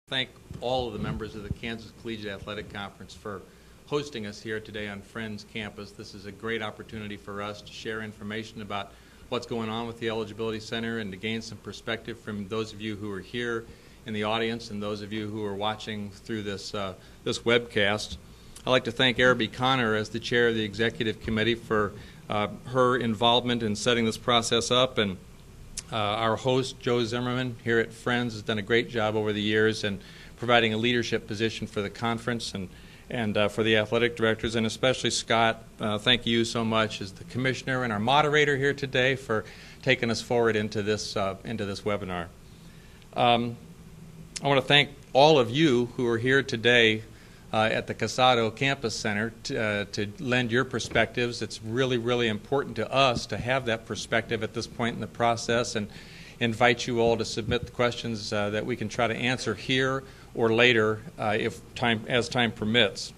Thank all of the members of the Kansas Collegiate Athletic Conference for hosting us here today on Friends Campus. This is a great opportunity for us to share information about what's going on with the Eligibility Center and to gain some perspective from those of you who are here in the audience and those of you who are watching through this webcast. I'd like to thank Araby Connor as the chair of the Executive Committee for her involvement in setting this process up, and our host, Joe Zimmerman, here at Friends, has done a great job over the years in providing a leadership position for the conference and for the athletic directors, and especially Scott. Thank you so much as the commissioner and our moderator here today for taking us forward into this webinar. I want to thank all of you who are here today at the Casado Campus Center to lend your perspectives. It's really, really important to us to have that perspective at this point in the process, and invite you all to submit the questions that we can try to answer here or later as time permits.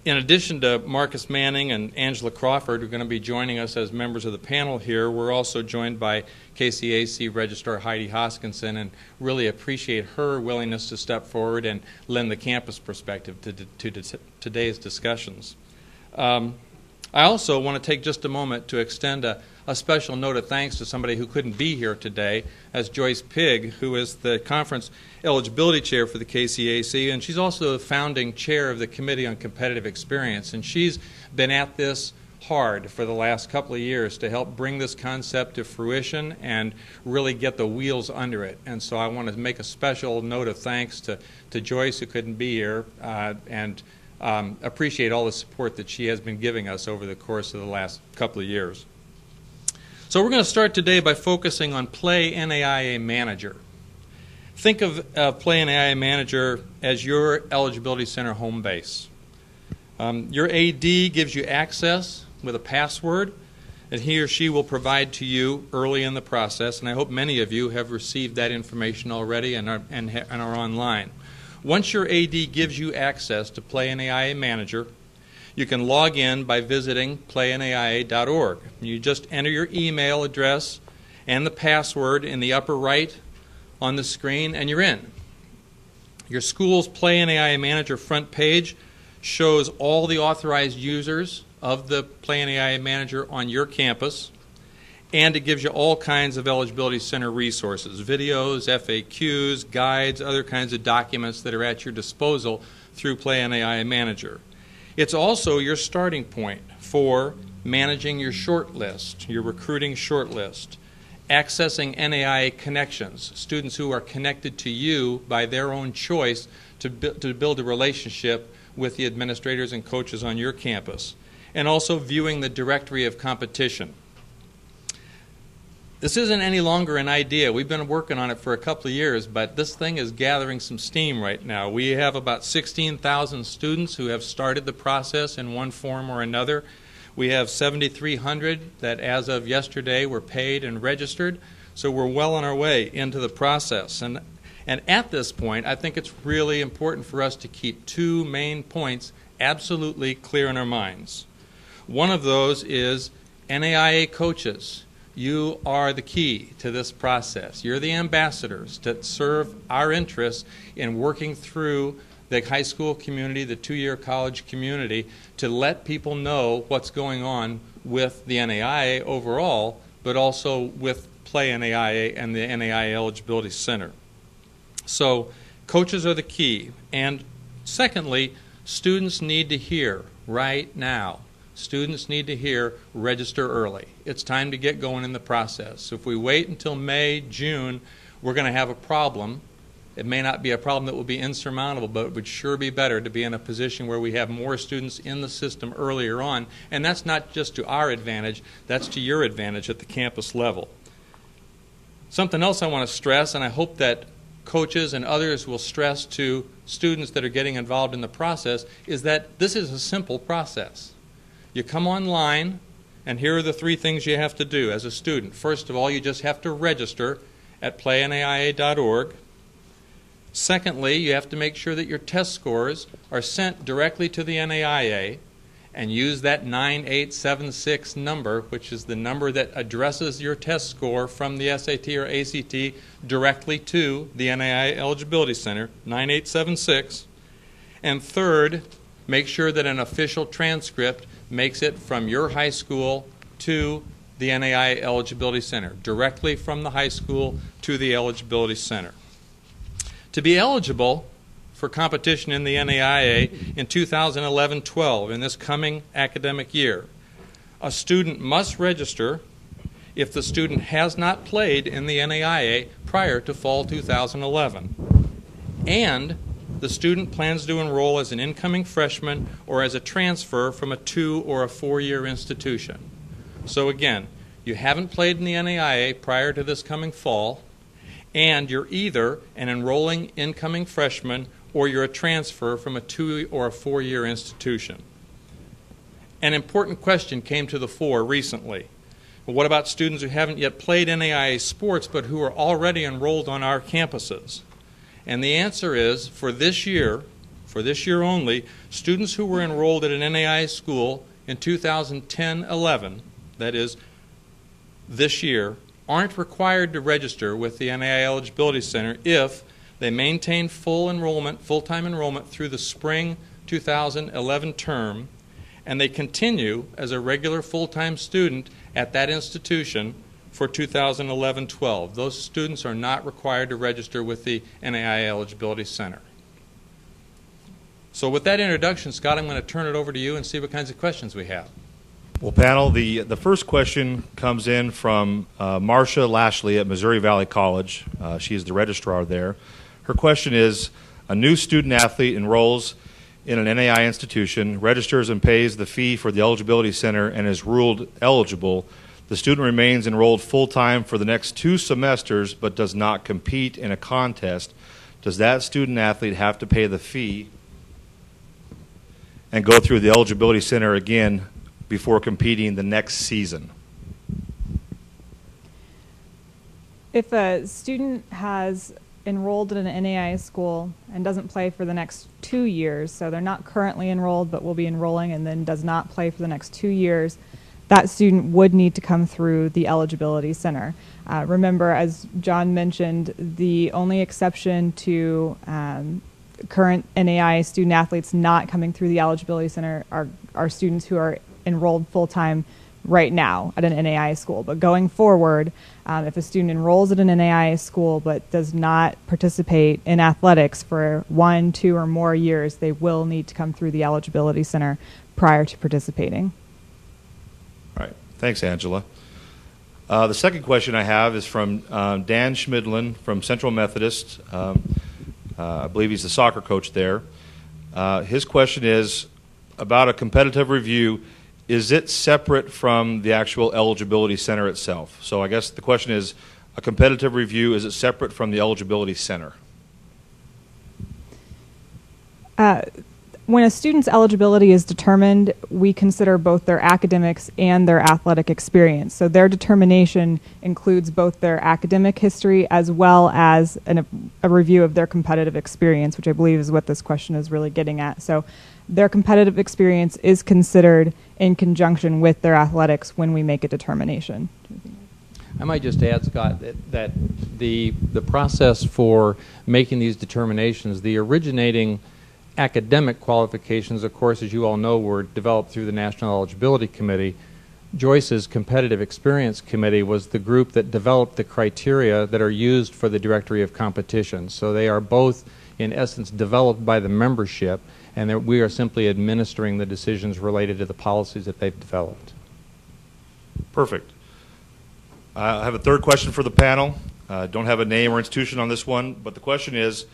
In addition to Marcus Manning and Angela Crawford, who are going to be joining us as members of the panel here, we're also joined by KCAC Registrar Heidi Hoskinson, and really appreciate her willingness to step forward and lend the campus perspective to today's discussions. I also want to take just a moment to extend a special note of thanks to somebody who couldn't be here today, as Joyce Pigg, who is the conference eligibility chair for the KCAC, and she's also the founding chair of the Committee on Competitive Experience, and she's been at this hard for the last couple of years to help bring this concept to fruition and really get the wheels under it. And so I want to make a special note of thanks to Joyce, who couldn't be here, and appreciate all the support that she has been giving us over the course of the last couple of years. So we're going to start today by focusing on Play NAIA Manager. Think of Play NAIA Manager as your Eligibility Center home base. Your AD gives you access with a password that he or she will provide to you early in the process, and I hope many of you have received that information already and are online. Once your AD gives you access to Play NAIA Manager, you can log in by visiting playnaia.org. You just enter your email address and the password in the upper right on the screen, and you're in. Your school's Play NAIA Manager front page shows all the authorized users of the Play NAIA Manager on your campus, and it gives you all kinds of Eligibility Center resources, videos, FAQs, guides, other kinds of documents that are at your disposal through Play NAIA Manager. It's also your starting point for managing your shortlist, your recruiting shortlist, accessing NAIA connections, students who are connected to you by their own choice to build a relationship with the administrators and coaches on your campus, and also viewing the directory of competition. This isn't any longer an idea. We've been working on it for a couple of years, but this thing is gathering some steam right now. We have about 16,000 students who have started the process in one form or another. We have 7,300 that as of yesterday were paid and registered, so we're well on our way into the process. And at this point, I think it's really important for us to keep two main points absolutely clear in our minds. One of those is NAIA coaches. You are the key to this process. You're the ambassadors that serve our interests in working through the high school community, the two-year college community, to let people know what's going on with the NAIA overall, but also with Play NAIA and the NAIA Eligibility Center. So coaches are the key. And secondly, students need to hear right now. Students need to hear register early. It's time to get going in the process. If we wait until May, June, we're going to have a problem. It may not be a problem that will be insurmountable, but it would sure be better to be in a position where we have more students in the system earlier on. And that's not just to our advantage, that's to your advantage at the campus level. Something else I want to stress, and I hope that coaches and others will stress to students that are getting involved in the process, is that this is a simple process. You come online, and here are the three things you have to do as a student. First of all, you just have to register at playnaia.org. Secondly, you have to make sure that your test scores are sent directly to the NAIA, and use that 9876 number, which is the number that addresses your test score from the SAT or ACT directly to the NAIA Eligibility Center, 9876. And third, make sure that an official transcript makes it from your high school to the NAIA Eligibility Center, directly from the high school to the Eligibility Center. To be eligible for competition in the NAIA in 2011-12, in this coming academic year, a student must register if the student has not played in the NAIA prior to fall 2011, and the student plans to enroll as an incoming freshman or as a transfer from a 2- or a 4-year institution. So again, you haven't played in the NAIA prior to this coming fall, and you're either an enrolling incoming freshman or you're a transfer from a 2- or a 4-year institution. An important question came to the fore recently. Well, what about students who haven't yet played NAIA sports but who are already enrolled on our campuses? And the answer is, for this year only, students who were enrolled at an NAIA school in 2010-11, that is, this year, aren't required to register with the NAIA Eligibility Center if they maintain full-time enrollment through the spring 2011 term, and they continue as a regular full-time student at that institution for 2011-12. Those students are not required to register with the NAIA Eligibility Center. So with that introduction, Scott, I'm going to turn it over to you and see what kinds of questions we have. Well, panel, the first question comes in from Marcia Lashley at Missouri Valley College. She is the registrar there. Her question is, a new student athlete enrolls in an NAIA institution, registers and pays the fee for the Eligibility Center, and is ruled eligible. The student remains enrolled full-time for the next 2 semesters but does not compete in a contest. Does that student athlete have to pay the fee and go through the Eligibility Center again before competing the next season? If a student has enrolled in an NAIA school and doesn't play for the next 2 years, so they're not currently enrolled but will be enrolling and then does not play for the next 2 years, that student would need to come through the Eligibility Center. Remember, as John mentioned, the only exception to current NAIA student athletes not coming through the Eligibility Center are students who are enrolled full-time right now at an NAIA school. But going forward, if a student enrolls at an NAIA school but does not participate in athletics for 1, 2, or more years, they will need to come through the Eligibility Center prior to participating. All right. Thanks, Angela. The second question I have is from Dan Schmidlin from Central Methodist. I believe he's the soccer coach there. His question is about a competitive review. Is it separate from the actual Eligibility Center itself? So I guess the question is, a competitive review, is it separate from the Eligibility Center? When a student's eligibility is determined, we consider both their academics and their athletic experience. So their determination includes both their academic history as well as a review of their competitive experience, which I believe is what this question is really getting at. So their competitive experience is considered in conjunction with their athletics when we make a determination. I might just add, Scott, that the process for making these determinations, the originating academic qualifications, of course, as you all know, were developed through the National Eligibility Committee. Joyce's Competitive Experience Committee was the group that developed the criteria that are used for the Directory of Competition. So they are both, in essence, developed by the membership, and we are simply administering the decisions related to the policies that they've developed. Perfect. I have a third question for the panel. Don't have a name or institution on this one, but the question is,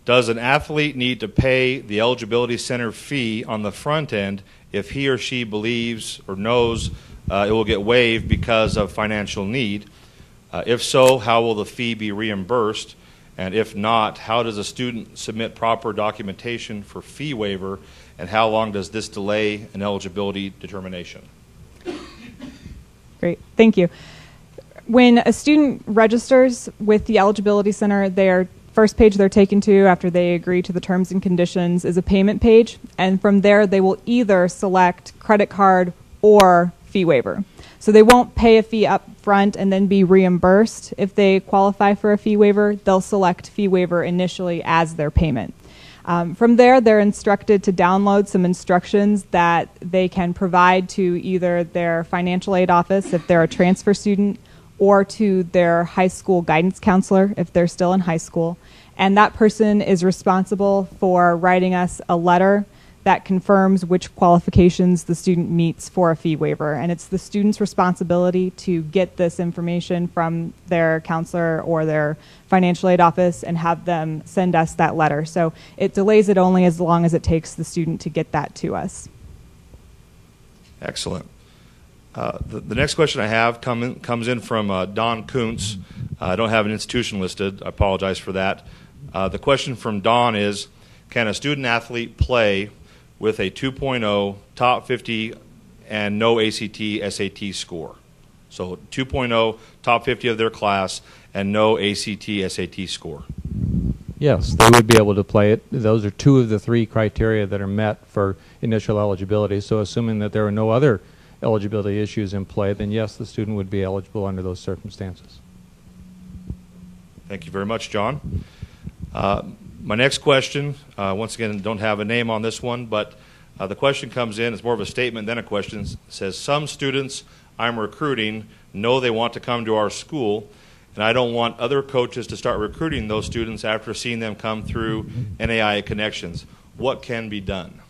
does an athlete need to pay the Eligibility Center fee on the front end if he or she believes or knows it will get waived because of financial need? If so, how will the fee be reimbursed? And if not, how does a student submit proper documentation for fee waiver, and how long does this delay an eligibility determination? Great, thank you. When a student registers with the Eligibility Center, they are first page they're taken to after they agree to the terms and conditions is a payment page, and from there they will either select credit card or fee waiver. So they won't pay a fee up front and then be reimbursed. If they qualify for a fee waiver, they'll select fee waiver initially as their payment. From there, they're instructed to download some instructions that they can provide to either their financial aid office if they're a transfer student, or to their high school guidance counselor if they're still in high school. And that person is responsible for writing us a letter that confirms which qualifications the student meets for a fee waiver. And it's the student's responsibility to get this information from their counselor or their financial aid office and have them send us that letter. So it delays it only as long as it takes the student to get that to us. Excellent. The next question I have comes in from Don Kuntz. I don't have an institution listed. I apologize for that. The question from Don is, can a student athlete play with a 2.0, top 50, and no ACT, SAT score? So 2.0, top 50 of their class, and no ACT, SAT score. Yes, they would be able to play it. Those are two of the three criteria that are met for initial eligibility. So assuming that there are no other eligibility issues in play, then yes, the student would be eligible under those circumstances. Thank you very much, John. My next question, once again, don't have a name on this one, but the question comes in, it's more of a statement than a question. It says, some students I'm recruiting know they want to come to our school, and I don't want other coaches to start recruiting those students after seeing them come through NAIA connections. What can be done?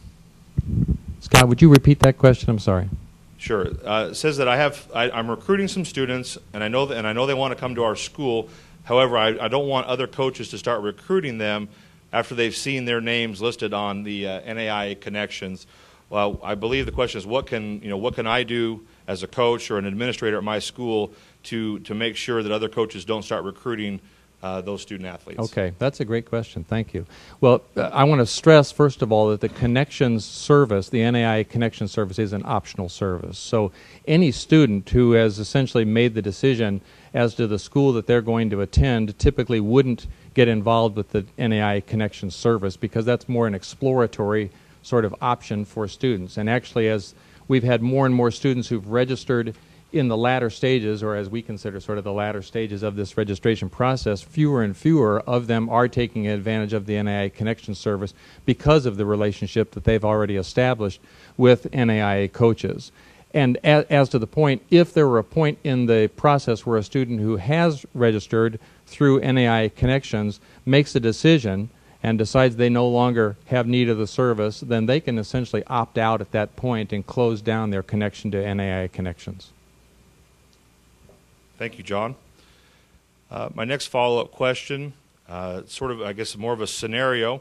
Scott, would you repeat that question? I'm sorry. Sure. It says that I'm recruiting some students, and I know they want to come to our school. However, I don't want other coaches to start recruiting them after they've seen their names listed on the NAIA connections. Well, I believe the question is, what can I do as a coach or an administrator at my school to make sure that other coaches don't start recruiting those student athletes? Okay, that's a great question. Thank you. Well, I want to stress, first of all, that the connections service, the NAIA connection service, is an optional service. So any student who has essentially made the decision as to the school that they're going to attend typically wouldn't get involved with the NAIA connection service, because that's more an exploratory sort of option for students. And actually, as we've had more and more students who've registered in the latter stages, or as we consider sort of the latter stages of this registration process, fewer and fewer of them are taking advantage of the NAIA connection service because of the relationship that they've already established with NAIA coaches. And as to the point, if there were a point in the process where a student who has registered through NAIA connections makes a decision and decides they no longer have need of the service, then they can essentially opt out at that point and close down their connection to NAIA connections. Thank you, John. My next follow-up question, sort of, I guess, more of a scenario.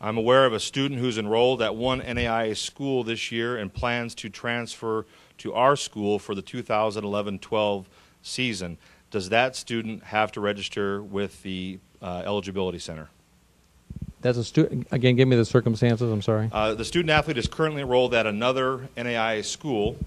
I'm aware of a student who's enrolled at one NAIA school this year and plans to transfer to our school for the 2011-12 season. Does that student have to register with the Eligibility Center? That's a student. Again, give me the circumstances. I'm sorry. The student athlete is currently enrolled at another NAIA school,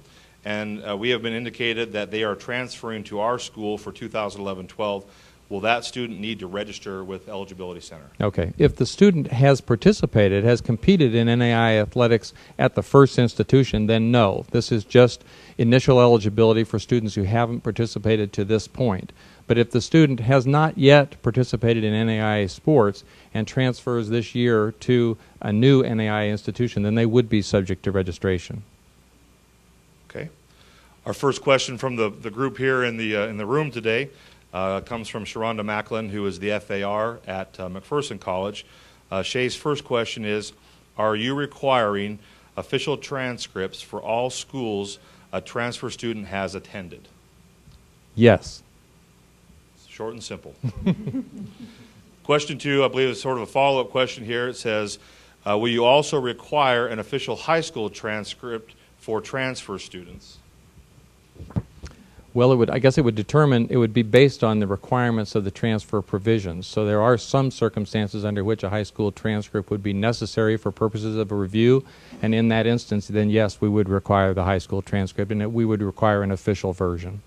and we have been indicated that they are transferring to our school for 2011-12. Will that student need to register with Eligibility Center? Okay. If the student has participated, has competed in NAIA athletics at the first institution, then no. This is just initial eligibility for students who haven't participated to this point. But if the student has not yet participated in NAIA sports and transfers this year to a new NAIA institution, then they would be subject to registration. Okay. Our first question from the group here in the room today comes from Sharonda Macklin, who is the FAR at McPherson College. Shay's first question is, are you requiring official transcripts for all schools a transfer student has attended? Yes. Short and simple. Question two, I believe, is sort of a follow-up question here. It says, will you also require an official high school transcript for transfer students? Well, I guess it would be based on the requirements of the transfer provisions. So there are some circumstances under which a high school transcript would be necessary for purposes of a review, and in that instance, then yes, we would require the high school transcript, and we would require an official version.